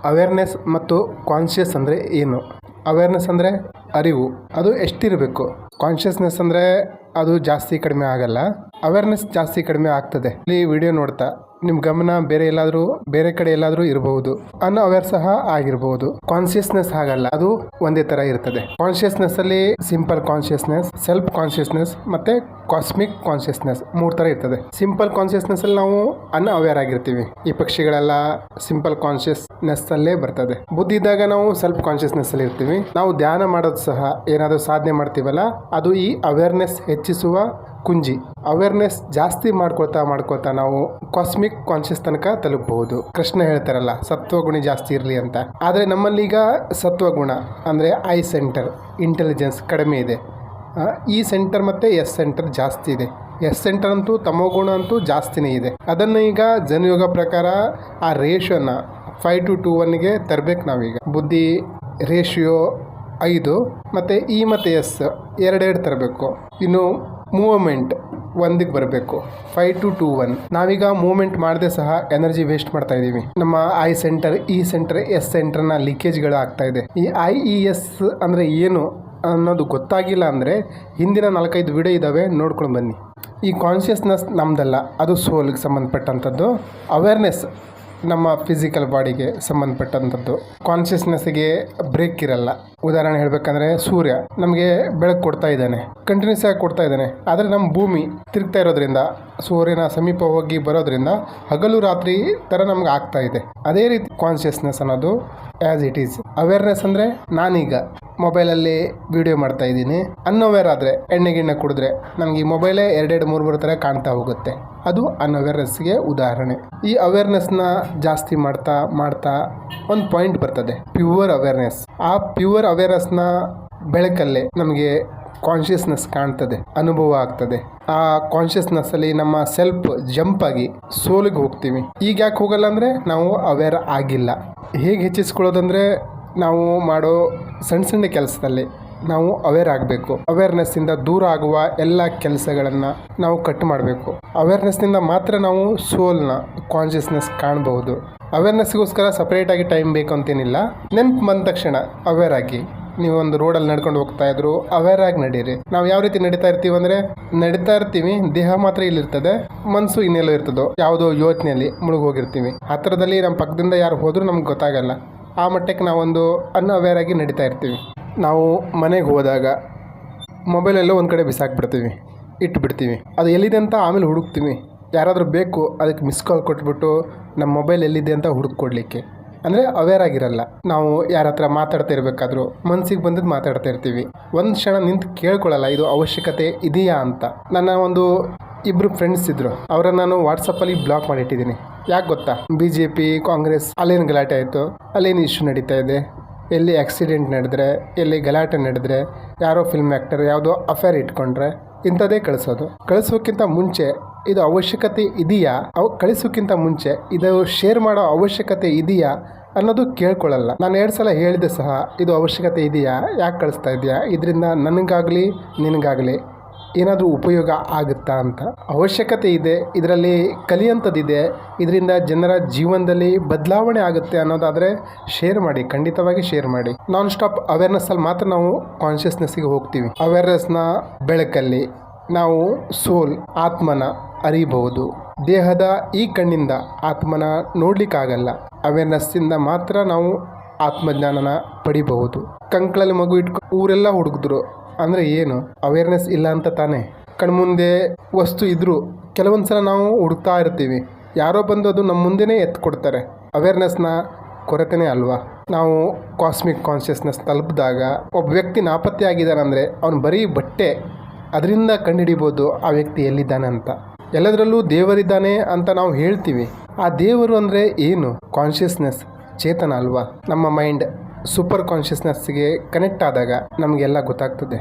Awareness ಮತ್ತು conscious ಅಂದರೆ ಏನು? ಅವೇರ್ನೆಸ್ ಅಂದರೆ ಅರಿವು, ಅದು ಎಷ್ಟಿರಬೇಕು. ಕಾನ್ಷಿಯಸ್ನೆಸ್ ಅಂದರೆ ಅದು ಜಾಸ್ತಿ ಕಡಿಮೆ ಆಗಲ್ಲ, ಅವೇರ್ನೆಸ್ ಜಾಸ್ತಿ ಕಡಿಮೆ ಆಗ್ತದೆ. ಈ ವಿಡಿಯೋ ನೋಡ್ತಾ ನಿಮ್ಮ ಗಮನ ಬೇರೆ ಕಡೆ ಎಲ್ಲಾದರೂ ಇರಬಹುದು, ಅನ್ಅವೇರ್ ಸಹ ಆಗಿರಬಹುದು. ಕಾನ್ಷಿಯಸ್ನೆಸ್ ಹಾಗಲ್ಲ, ಅದು ಒಂದೇ ತರ ಇರ್ತದೆ. ಕಾನ್ಷಿಯಸ್ನೆಸ್ ಅಲ್ಲಿ ಸಿಂಪಲ್ ಕಾನ್ಷಿಯಸ್ನೆಸ್, ಸೆಲ್ಫ್ ಕಾನ್ಷಿಯಸ್ನೆಸ್ ಮತ್ತೆ ಕಾಸ್ಮಿಕ್ ಕಾನ್ಷಿಯಸ್ನೆಸ್ 3 ತರ ಇರ್ತದೆ. ಸಿಂಪಲ್ ಕಾನ್ಷಿಯಸ್ನೆಸ್ ಅಲ್ಲಿ ನಾವು ಅನ್ಅವೇರ್ ಆಗಿರ್ತೀವಿ. ಈ ಪಕ್ಷಿಗಳೆಲ್ಲ ಸಿಂಪಲ್ ಕಾನ್ಷಿಯಸ್ನೆಸ್ ಅಲ್ಲೇ ಬರ್ತದೆ. ಬುದ್ಧಿ ಇದ್ದಾಗ ನಾವು ಸೆಲ್ಫ್ ಕಾನ್ಷಿಯಸ್ನೆಸ್ ಅಲ್ಲಿ ಇರ್ತೀವಿ. ನಾವು ಧ್ಯಾನ ಮಾಡೋದು ಸಹ ಏನಾದರೂ ಸಾಧನೆ ಮಾಡ್ತೀವಲ್ಲ, ಅದು ಈ ಅವೇರ್ನೆಸ್ ಹೆಚ್ಚಿಸುವ ಕುಂಜಿ. ಅವೇರ್ನೆಸ್ ಜಾಸ್ತಿ ಮಾಡ್ಕೊಳ್ತಾ ನಾವು ಕಾಸ್ಮಿಕ್ ಕಾನ್ಷಿಯಸ್ ತನಕ ತಲುಪಬಹುದು. ಕೃಷ್ಣ ಹೇಳ್ತಾರಲ್ಲ, ಸತ್ವಗುಣ ಜಾಸ್ತಿ ಇರಲಿ ಅಂತ. ಆದರೆ ನಮ್ಮಲ್ಲಿ ಈಗ ಸತ್ವಗುಣ ಅಂದರೆ ಐ ಸೆಂಟರ್ ಇಂಟೆಲಿಜೆನ್ಸ್ ಕಡಿಮೆ ಇದೆ. ಈ ಸೆಂಟರ್ ಮತ್ತು ಎಸ್ ಸೆಂಟರ್ ಜಾಸ್ತಿ ಇದೆ. ಎಸ್ ಸೆಂಟರ್ ಅಂತೂ ತಮೋಗುಣ ಅಂತೂ ಜಾಸ್ತಿನೇ ಇದೆ. ಅದನ್ನು ಈಗ ಜನಯೋಗ ಪ್ರಕಾರ ಆ ರೇಷಿಯೋನ 5:2:1ಗೆ ತರಬೇಕು ನಾವೀಗ. ಬುದ್ಧಿ ರೇಷಿಯೋ 5 ಮತ್ತು ಇ ಮತ್ತು ಎಸ್ 2 ತರಬೇಕು. ಇನ್ನು ಮೂವ್ಮೆಂಟ್ 1ಗೆ ಬರಬೇಕು, 5:2:1. ನಾವೀಗ ಮೂವ್ಮೆಂಟ್ ಮಾಡದೆ ಸಹ ಎನರ್ಜಿ ವೇಸ್ಟ್ ಮಾಡ್ತಾ ಇದ್ದೀವಿ. ನಮ್ಮ I centre, E centre, S ಸೆಂಟರ್ನ ಲೀಕೇಜ್ಗಳು ಆಗ್ತಾ ಇದೆ. ಈ IES ಅಂದರೆ ಏನು ಅನ್ನೋದು ಗೊತ್ತಾಗಿಲ್ಲ ಅಂದರೆ ಹಿಂದಿನ 4-5 ವಿಡಿಯೋ ಇದ್ದಾವೆ, ನೋಡ್ಕೊಂಡು ಬನ್ನಿ. ಈ ಕಾನ್ಷಿಯಸ್ನೆಸ್ ನಮ್ದಲ್ಲ, ಅದು ಸೋಲ್ಗೆ ಸಂಬಂಧಪಟ್ಟಂಥದ್ದು. ಅವೇರ್ನೆಸ್ ನಮ್ಮ ಫಿಸಿಕಲ್ ಬಾಡಿಗೆ ಸಂಬಂಧಪಟ್ಟಂಥದ್ದು. ಕಾನ್ಷಿಯಸ್ನೆಸ್ಗೆ ಬ್ರೇಕ್ ಇರಲ್ಲ. ಉದಾಹರಣೆ ಹೇಳಬೇಕಂದ್ರೆ, ಸೂರ್ಯ ನಮಗೆ ಬೆಳಕು ಕೊಡ್ತಾ ಇದ್ದಾನೆ, ಕಂಟಿನ್ಯೂಸ್ ಆಗಿ ಕೊಡ್ತಾ ಇದ್ದಾನೆ. ಆದರೆ ನಮ್ಮ ಭೂಮಿ ತಿರುಗ್ತಾ ಇರೋದ್ರಿಂದ, ಸೂರ್ಯನ ಸಮೀಪ ಹೋಗಿ ಬರೋದ್ರಿಂದ ಹಗಲು ರಾತ್ರಿ ಥರ ನಮ್ಗೆ ಆಗ್ತಾ ಇದೆ. ಅದೇ ರೀತಿ ಕಾನ್ಷಿಯಸ್ನೆಸ್ ಅನ್ನೋದು ಆ್ಯಸ್ ಇಟ್ ಈಸ್. ಅವೇರ್ನೆಸ್ ಅಂದರೆ ನಾನೀಗ ಮೊಬೈಲಲ್ಲಿ ವಿಡಿಯೋ ಮಾಡ್ತಾ ಇದ್ದೀನಿ, ಅನ್ಅವೇರ್ ಆದರೆ ಎಣ್ಣೆ ಕುಡಿದ್ರೆ ನನಗೆ ಈ ಮೊಬೈಲೇ 2-3 ಥರ ಕಾಣ್ತಾ ಹೋಗುತ್ತೆ. ಅದು ಅನ್ಅವೇರ್ನೆಸ್ಗೆ ಉದಾಹರಣೆ. ಈ ಅವೇರ್ನೆಸ್ನ ಜಾಸ್ತಿ ಮಾಡ್ತಾ ಒಂದು ಪಾಯಿಂಟ್ ಬರ್ತದೆ, ಪ್ಯೂರ್ ಅವೇರ್ನೆಸ್. ಆ ಪ್ಯೂರ್ ಅವೇರ್ನೆಸ್ನ ಬೆಳಕಲ್ಲೇ ನಮಗೆ ಕಾನ್ಷಿಯಸ್ನೆಸ್ ಕಾಣ್ತದೆ, ಅನುಭವ ಆಗ್ತದೆ. ಆ ಕಾನ್ಷಿಯಸ್ನೆಸ್ಸಲ್ಲಿ ನಮ್ಮ ಸೆಲ್ಫ್ ಜಂಪ್ ಆಗಿ ಸೋಲಿಗೆ ಹೋಗ್ತೀವಿ. ಈಗ ಯಾಕೆ ಹೋಗಲ್ಲ ಅಂದರೆ ನಾವು ಅವೇರ್ ಆಗಿಲ್ಲ. ಹೇಗೆ ಹೆಚ್ಚಿಸ್ಕೊಳ್ಳೋದಂದರೆ, ನಾವು ಮಾಡೋ ಸಣ್ಣ ಕೆಲಸದಲ್ಲಿ ನಾವು ಅವೇರ್ ಆಗಬೇಕು. ಅವೇರ್ನೆಸ್ಸಿಂದ ದೂರ ಆಗುವ ಎಲ್ಲ ಕೆಲಸಗಳನ್ನು ನಾವು ಕಟ್ ಮಾಡಬೇಕು. ಅವೇರ್ನೆಸ್ನಿಂದ ಮಾತ್ರ ನಾವು ಸೋಲ್ನ ಕಾನ್ಷಿಯಸ್ನೆಸ್ ಕಾಣಬಹುದು. ಅವೇರ್ನೆಸ್ಗೋಸ್ಕರ ಸಪ್ರೇಟಾಗಿ ಟೈಮ್ ಬೇಕು ಅಂತೇನಿಲ್ಲ. ನೆನಪು ಬಂದ ತಕ್ಷಣ ಅವೇರ್ ಆಗಿ, ನೀವು ಒಂದು ರೋಡಲ್ಲಿ ನಡ್ಕೊಂಡು ಹೋಗ್ತಾ ಇದ್ರು ಅವೇರ್ ಆಗಿ ನಡೀರಿ. ನಾವು ಯಾವ ರೀತಿ ನಡೀತಾ ಇರ್ತೀವಿ ಅಂದರೆ, ನಡೀತಾ ಇರ್ತೀವಿ, ದೇಹ ಮಾತ್ರ ಇಲ್ಲಿರ್ತದೆ, ಮನಸ್ಸು ಇನ್ನೆಲ್ಲೋ ಇರ್ತದೋ, ಯಾವುದೋ ಯೋಚನೆಯಲ್ಲಿ ಮುಳುಗೋಗಿರ್ತೀವಿ. ಹತ್ತಿರದಲ್ಲಿ ನಮ್ಮ ಪಕ್ಕದಿಂದ ಯಾರು ಹೋದರೂ ನಮ್ಗೆ ಗೊತ್ತಾಗಲ್ಲ. ಆ ಮಟ್ಟಕ್ಕೆ ನಾವೊಂದು ಅನ್ಅವೇರ್ ಆಗಿ ನಡೀತಾ ಇರ್ತೀವಿ. ನಾವು ಮನೆಗೆ ಹೋದಾಗ ಮೊಬೈಲೆಲ್ಲೋ ಒಂದು ಕಡೆ ಬಿಸಾಕ್ಬಿಡ್ತೀವಿ, ಇಟ್ಬಿಡ್ತೀವಿ. ಅದು ಎಲ್ಲಿದೆ ಅಂತ ಆಮೇಲೆ ಹುಡುಕ್ತೀವಿ. ಯಾರಾದರೂ ಬೇಕು ಅದಕ್ಕೆ ಮಿಸ್ ಕಾಲ್ ಕೊಟ್ಬಿಟ್ಟು ನಮ್ಮ ಮೊಬೈಲ್ ಎಲ್ಲಿದೆ ಅಂತ ಹುಡುಕೊಡ್ಲಿಕ್ಕೆ. ಅಂದರೆ ಅವೇರ್ ಆಗಿರಲ್ಲ. ನಾವು ಯಾರ ಹತ್ರ ಮಾತಾಡ್ತಾ ಇರಬೇಕಾದ್ರೂ ಮನಸ್ಸಿಗೆ ಬಂದದ್ದು ಮಾತಾಡ್ತಾ ಇರ್ತೀವಿ. ಒಂದು ಕ್ಷಣ ನಿಂತು ಕೇಳ್ಕೊಳ್ಳಲ್ಲ, ಇದು ಅವಶ್ಯಕತೆ ಇದೆಯಾ ಅಂತ. ನನ್ನ ಒಂದು 2 ಫ್ರೆಂಡ್ಸ್ ಇದ್ದರು, ಅವರನ್ನು ನಾನು ವಾಟ್ಸಪ್ಪಲ್ಲಿ ಬ್ಲಾಕ್ ಮಾಡಿಟ್ಟಿದ್ದೀನಿ. ಯಾಕೆ ಗೊತ್ತಾ? BJP ಕಾಂಗ್ರೆಸ್ ಅಲ್ಲೇನು ಗಲಾಟೆ ಆಯಿತು, ಅಲ್ಲೇನು ಇಶ್ಯೂ ನಡೀತಾ ಇದೆ, ಎಲ್ಲಿ ಆಕ್ಸಿಡೆಂಟ್ ನಡೆದ್ರೆ, ಎಲ್ಲಿ ಗಲಾಟೆ ನಡೆದ್ರೆ, ಯಾರೋ ಫಿಲ್ಮ್ ಆ್ಯಕ್ಟರ್ ಯಾವುದೋ ಅಫೇರ್ ಇಟ್ಕೊಂಡ್ರೆ ಇಂಥದ್ದೇ ಕಳಿಸೋಕ್ಕಿಂತ ಮುಂಚೆ ಇದು ಅವಶ್ಯಕತೆ ಇದೆಯಾ, ಕಳಿಸೋಕ್ಕಿಂತ ಮುಂಚೆ ಇದು ಶೇರ್ ಮಾಡೋ ಅವಶ್ಯಕತೆ ಇದೆಯಾ ಅನ್ನೋದು ಕೇಳ್ಕೊಳ್ಳಲ್ಲ. ನಾನು 2 ಸಲ ಹೇಳಿದೆ ಸಹ, ಇದು ಅವಶ್ಯಕತೆ ಇದೆಯಾ, ಯಾಕೆ ಕಳಿಸ್ತಾ ಇದೆಯಾ, ಇದರಿಂದ ನನಗಾಗಲಿ ನಿನಗಾಗಲಿ ಏನಾದರೂ ಉಪಯೋಗ ಆಗುತ್ತಾ ಅಂತ. ಅವಶ್ಯಕತೆ ಇದೆ, ಇದರಲ್ಲಿ ಕಲಿಯಂಥದ್ದಿದೆ, ಇದರಿಂದ ಜನರ ಜೀವನದಲ್ಲಿ ಬದಲಾವಣೆ ಆಗುತ್ತೆ ಅನ್ನೋದಾದರೆ ಶೇರ್ ಮಾಡಿ, ಖಂಡಿತವಾಗಿ ಶೇರ್ ಮಾಡಿ. ನಾನ್ ಸ್ಟಾಪ್ ಅವೇರ್ನೆಸ್ಸಲ್ಲಿ ಮಾತ್ರ ನಾವು ಕಾನ್ಷಿಯಸ್ನೆಸ್ಸಿಗೆ ಹೋಗ್ತೀವಿ. ಅವೇರ್ನೆಸ್ನ ಬೆಳಕಲ್ಲಿ ನಾವು ಸೋಲ್, ಆತ್ಮನ ಅರಿಬಹುದು. ದೇಹದ ಈ ಕಣ್ಣಿಂದ ಆತ್ಮನ ನೋಡ್ಲಿಕ್ಕಾಗಲ್ಲ. ಅವೇರ್ನೆಸ್ಸಿಂದ ಮಾತ್ರ ನಾವು ಆತ್ಮಜ್ಞಾನನ ಪಡಿಬಹುದು. ಕಂಕ್ಳಲ್ಲಿ ಮಗು ಊರೆಲ್ಲ ಹುಡುಕಿದ್ರು ಅಂದರೆ ಏನು? ಅವೇರ್ನೆಸ್ ಇಲ್ಲ ಅಂತ ತಾನೇ. ಕಣ್ಮುಂದೆ ವಸ್ತು ಇದ್ದರೂ ಕೆಲವೊಂದು ಸಲ ನಾವು ಹುಡುಕ್ತಾ ಇರ್ತೀವಿ, ಯಾರೋ ಬಂದು ಅದು ನಮ್ಮ ಮುಂದೆನೇ ಎತ್ಕೊಡ್ತಾರೆ. ಅವೇರ್ನೆಸ್ನ ಕೊರತೆನೇ ಅಲ್ವಾ? ನಾವು ಕಾಸ್ಮಿಕ್ ಕಾನ್ಷಿಯಸ್ನೆಸ್ ತಲುಪಿದಾಗ ಒಬ್ಬ ವ್ಯಕ್ತಿ ನಾಪತ್ತೆ ಆಗಿದ್ದಾನೆ ಅಂದರೆ ಅವನು ಬರೀ ಬಟ್ಟೆ, ಅದರಿಂದ ಕಂಡುಹಿಡಿಬೋದು ಆ ವ್ಯಕ್ತಿ ಎಲ್ಲಿದ್ದಾನೆ ಅಂತ. ಎಲ್ಲದರಲ್ಲೂ ದೇವರಿದ್ದಾನೆ ಅಂತ ನಾವು ಹೇಳ್ತೀವಿ. ಆ ದೇವರು ಅಂದರೆ ಏನು? ಕಾನ್ಷಿಯಸ್ನೆಸ್, ಚೇತನ ಅಲ್ವಾ? ನಮ್ಮ ಮೈಂಡ್ ಸೂಪರ್ ಕಾನ್ಷಿಯಸ್ನೆಸ್ಗೆ ಕನೆಕ್ಟ್ ಆದಾಗ ನಮಗೆಲ್ಲ ಗೊತ್ತಾಗ್ತದೆ.